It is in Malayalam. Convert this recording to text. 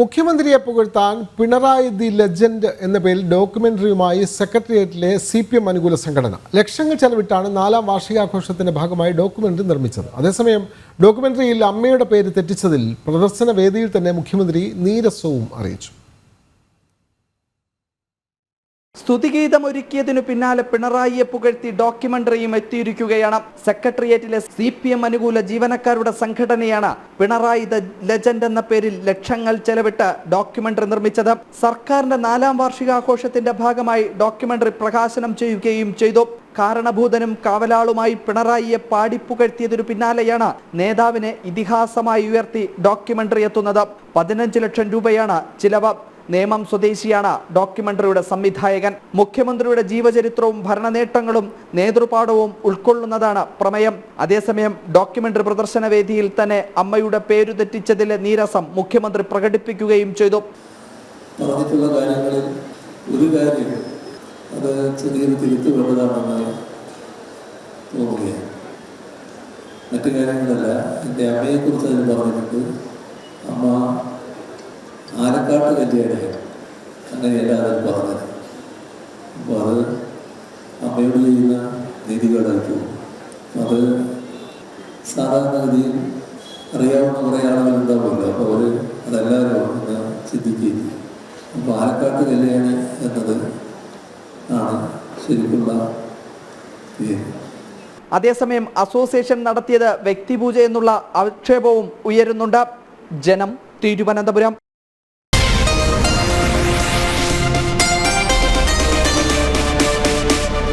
മുഖ്യമന്ത്രിയെ പുകഴ്ത്താൻ പിണറായി ദി ലെജൻഡ് എന്ന പേരിൽ ഡോക്യുമെന്ററിയുമായി സെക്രട്ടേറിയറ്റിലെ CPM അനുകൂല സംഘടന ലക്ഷങ്ങൾ ചെലവിട്ടാണ് 4ാം വാർഷികാഘോഷത്തിന്റെ ഭാഗമായി ഡോക്യുമെന്ററി നിർമ്മിച്ചത്. അതേസമയം ഡോക്യുമെന്ററിയിൽ അമ്മയുടെ പേര് തെറ്റിച്ചതിൽ പ്രദർശന വേദിയിൽ തന്നെ മുഖ്യമന്ത്രി നീരസവും അറിയിച്ചു. സ്തുതിഗീതമൊരുക്കിയതിനു പിന്നാലെ പിണറായിയെ പുകഴ്ത്തി ഡോക്യുമെന്ററിയും എത്തിയിരിക്കുകയാണ്. സെക്രട്ടേറിയറ്റിലെ CPM അനുകൂല ജീവനക്കാരുടെ സംഘടനയാണ് പിണറായി ദ ലെജൻഡ് എന്ന പേരിൽ ലക്ഷങ്ങൾ ചെലവിട്ട് ഡോക്യുമെന്ററി നിർമ്മിച്ചത്. സർക്കാരിന്റെ 4ാം വാർഷികാഘോഷത്തിന്റെ ഭാഗമായി ഡോക്യുമെന്ററി പ്രകാശനം ചെയ്യുകയും ചെയ്തു. കാരണഭൂതനും കാവലാളുമായി പിണറായിയെ പാടിപ്പുകഴ്ത്തിയതിനു പിന്നാലെയാണ് നേതാവിനെ ഇതിഹാസമായി ഉയർത്തി ഡോക്യുമെന്ററി എത്തുന്നത്. 15 ലക്ഷം രൂപയാണ് ചിലവ്. നേമം സ്വദേശിയാണ് ഡോക്യുമെന്ററിയുടെ സംവിധായകൻ. മുഖ്യമന്ത്രിയുടെ ജീവചരിത്രവും ഭരണനേട്ടങ്ങളും നേതൃപാഠവും ഉൾക്കൊള്ളുന്നതാണ് പ്രമേയം. അതേസമയം ഡോക്യുമെന്ററി പ്രദർശന വേദിയിൽ തന്നെ അമ്മയുടെ പേരു തെറ്റിച്ചതിലെ നീരസം മുഖ്യമന്ത്രി പ്രകടിപ്പിക്കുകയും ചെയ്തു. പറഞ്ഞിട്ടുള്ള കാര്യങ്ങളിൽ ഒരു കാര്യം അത് ചെറിയൊരു തിരുത്തു വേണ്ടതാണെന്ന് തോന്നുകയാണ്. മറ്റു കാര്യങ്ങളല്ല. എൻ്റെ അമ്മയെക്കുറിച്ച് അതിന് പറഞ്ഞിട്ടുണ്ട്. അമ്മ ആലക്കാട്ട് കല്യാണിയാണ്, അങ്ങനെയല്ല അതിൽ പറഞ്ഞത്. അപ്പോൾ അത് അമ്മയോട് ചെയ്യുന്ന നീതികേടായിട്ട് അത് സാധാരണഗതിയിൽ അറിയാവുന്ന കുറേ ആളുകൾ ഉണ്ടാവുമല്ലോ. അപ്പോൾ അവർ അതെല്ലാവരും ഒന്ന് ചിന്തിക്കുകയും ചെയ്യും. അപ്പോൾ ആലക്കാട്ട് കല്യാണി എന്നത് ആണ് ശരിക്കുള്ള പേര്. അതേസമയം അസോസിയേഷൻ നടത്തിയത് വ്യക്തിപൂജ എന്നുള്ള ആക്ഷേപവും ഉയരുന്നുണ്ട്. ജനം, തിരുവനന്തപുരം.